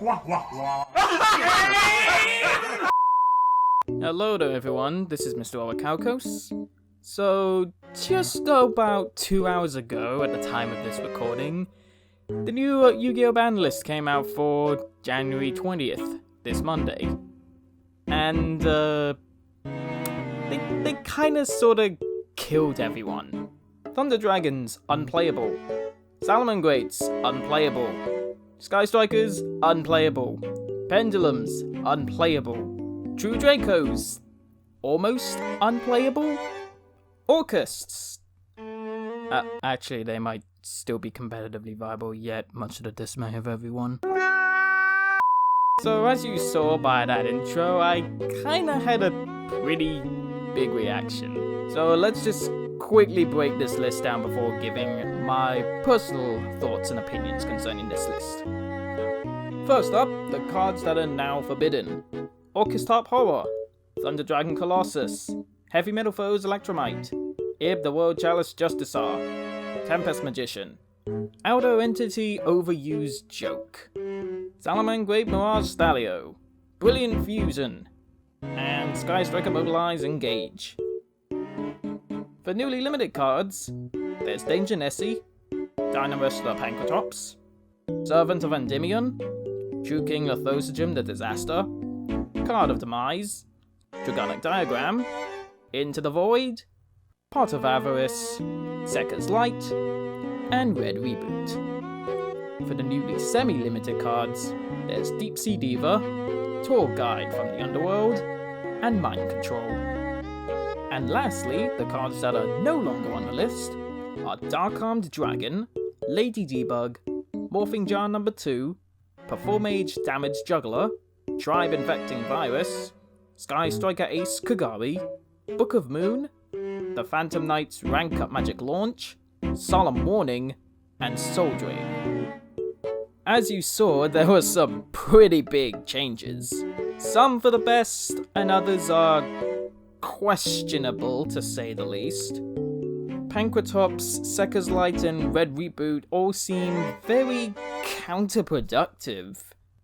Hello there everyone, this is Mr. Orakaukos. So, just about 2 hours ago, at the time of this recording, the new Yu-Gi-Oh! Banlist came out for January 20th, this Monday. And, they kinda sorta killed everyone. Thunder Dragons, unplayable. Salamangreats, unplayable. Sky Strikers, unplayable. Pendulums, unplayable. True Dracos, almost unplayable. Orcusts, actually they might still be competitively viable, yet much to the dismay of everyone. So as you saw by that intro, I kinda had a pretty big reaction. So let's just quickly break this list down before giving my personal thoughts and opinions concerning this list. First up, the cards that are now forbidden. Orcus Top Horror, Thunder Dragon Colossus, Heavy Metal Foes Electromite, Ib the World Chalice Justicar, Tempest Magician, Outer Entity Overused Joke, Salamangreat Mirage Stalio, Brilliant Fusion, and Sky Striker Mobilize Engage. For newly limited cards, there's Danger Nessie, Dynamurster Pankratops, Servant of Endymion, True King Lithosagem the Disaster, Card of Demise, Dragonic Diagram, Into the Void, Pot of Avarice, Sekka's Light, and Red Reboot. For the newly semi-limited cards, there's Deep Sea Diva, Tour Guide from the Underworld, and Mind Control. And lastly, the cards that are no longer on the list are Dark Armed Dragon, Lady Debug, Morphing Jar No. 2, Performage Damage Juggler, TRIBE-INFECTING Virus, Sky Striker Ace Kagari, Book of Moon, the Phantom Knight's Rank Up Magic Launch, Solemn Warning, and Soul Drain. As you saw, there were some pretty big changes. Some for the best, and others are questionable to say the least. Pankratops, Sekka's Light, and Red Reboot all seem very counterproductive.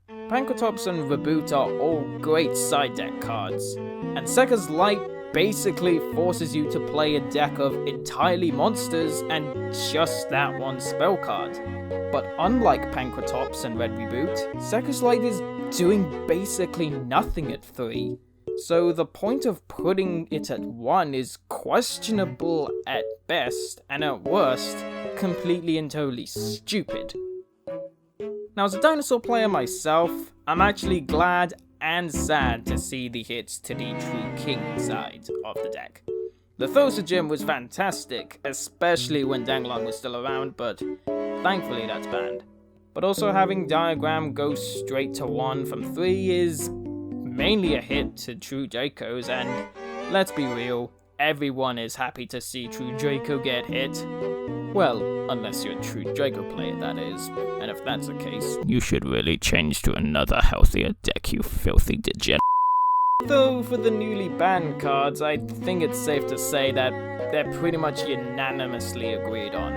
Pankratops and Reboot are all great side deck cards, and Sekka's Light basically forces you to play a deck of entirely monsters and just that one spell card. But unlike Pankratops and Red Reboot, Sekka's Light is doing basically nothing at 3. So the point of putting it at 1 is questionable at best, and at worst, completely and totally stupid. Now as a dinosaur player myself, I'm actually glad and sad to see the hits to the True King side of the deck. Lithosagem was fantastic, especially when Danglong was still around, but thankfully that's banned. But also having Diagram go straight to 1 from 3 is mainly a hit to True Dracos, and let's be real, everyone is happy to see True Draco get hit. Well, unless you're a True Draco player, that is. And if that's the case, you should really change to another healthier deck, you filthy degenerate. Though for the newly banned cards, I think it's safe to say that they're pretty much unanimously agreed on.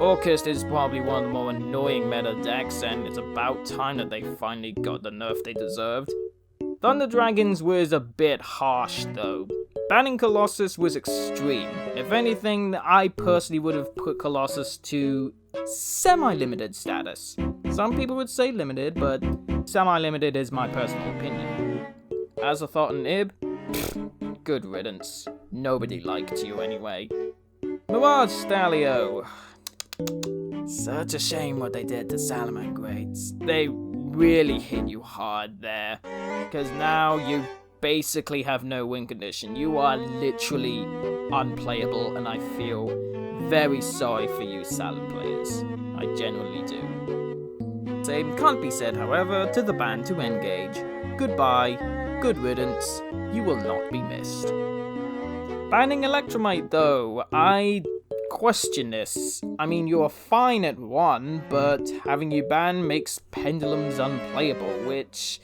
Orcust is probably one of the more annoying meta decks, and it's about time that they finally got the nerf they deserved. Thunder Dragons was a bit harsh though. Banning Colossus was extreme. If anything, I personally would have put Colossus to semi-limited status. Some people would say limited, but semi-limited is my personal opinion. AZATHOT and Ib? Pfft, good riddance. Nobody liked you anyway. Mirage Stalio. Such a shame what they did to Salamangreats. They really hit you hard there. Because now you basically have no win condition. You are literally unplayable, and I feel very sorry for you Salad players. I genuinely do. Same can't be said, however, to the ban to Engage. Goodbye, good riddance, you will not be missed. Banning Electromite though, I question this. I mean, you're fine at 1, but having you ban makes Pendulums unplayable, which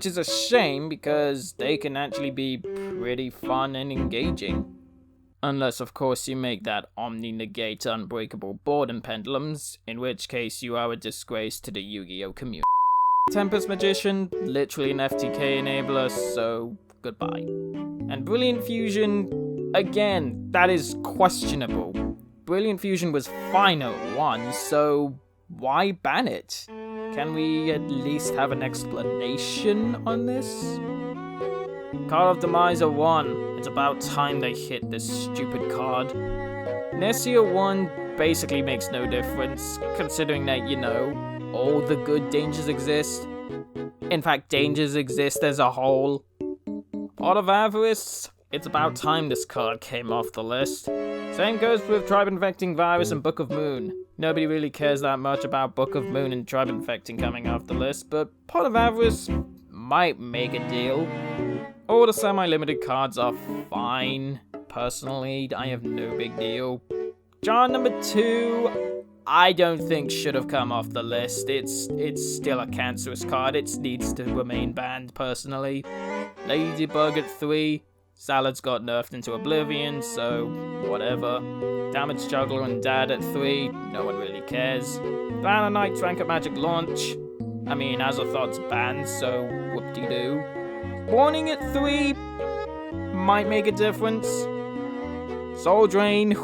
is a shame because they can actually be pretty fun and engaging. Unless, of course, you make that Omni-Negate Unbreakable board in Pendulums, in which case you are a disgrace to the Yu-Gi-Oh! Community. Tempest Magician, literally an FTK enabler, so goodbye. And Brilliant Fusion, again, that is questionable. Brilliant Fusion was fine at 1, so why ban it? Can we at least have an explanation on this? Card of Demise at 1. It's about time they hit this stupid card. Nessie at 1 basically makes no difference, considering that, you know, all the good dangers exist. In fact, dangers exist as a whole. Pot of Avarice, it's about time this card came off the list. Same goes with TRIBE-INFECTING Virus and Book of Moon. Nobody really cares that much about Book of Moon and TRIBE-INFECTING coming off the list, but Pot of Avarice might make a deal. All the semi-limited cards are fine. Personally, I have no big deal. Jar number 2, I don't think should have come off the list. It's still a cancerous card. It needs to remain banned, personally. Ladybug at 3. Salad's got nerfed into Oblivion, so whatever. Damage Juggler and Dad at 3. No one really cares. Banner Knight Trinket Magic Launch. I mean, AZATHOT's banned, so whoop-de-doo. Warning at 3. Might make a difference. Soul Drain.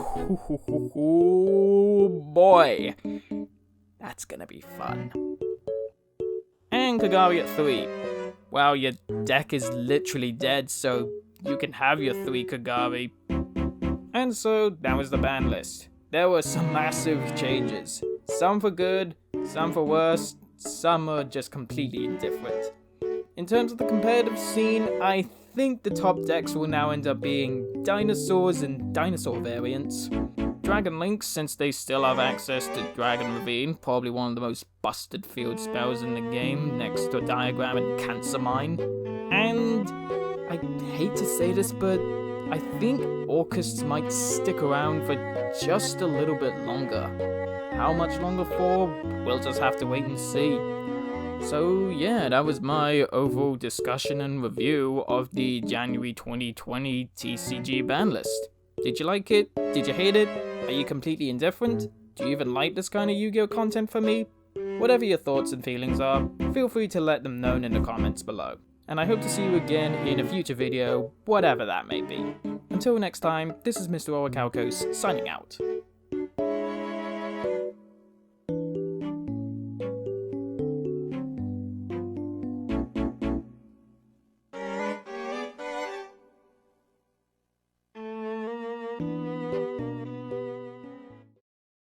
Ooh, boy. That's gonna be fun. And Kagari at 3. Well, your deck is literally dead, so you can have your 3 Kagari. And so, that was the ban list. There were some massive changes. Some for good, some for worse, some are just completely indifferent. In terms of the competitive scene, I think the top decks will now end up being dinosaurs and dinosaur variants. Dragon Link, since they still have access to Dragon Ravine, probably one of the most busted field spells in the game, next to a Diagram and Cancer Mine. And I hate to say this, but I think Orcusts might stick around for just a little bit longer. How much longer for? We'll just have to wait and see. So yeah, that was my overall discussion and review of the January 2020 TCG ban list. Did you like it? Did you hate it? Are you completely indifferent? Do you even like this kind of Yu-Gi-Oh content from me? Whatever your thoughts and feelings are, feel free to let them know in the comments below. And I hope to see you again in a future video, whatever that may be. Until next time, this is Mr. Orichalcos signing out.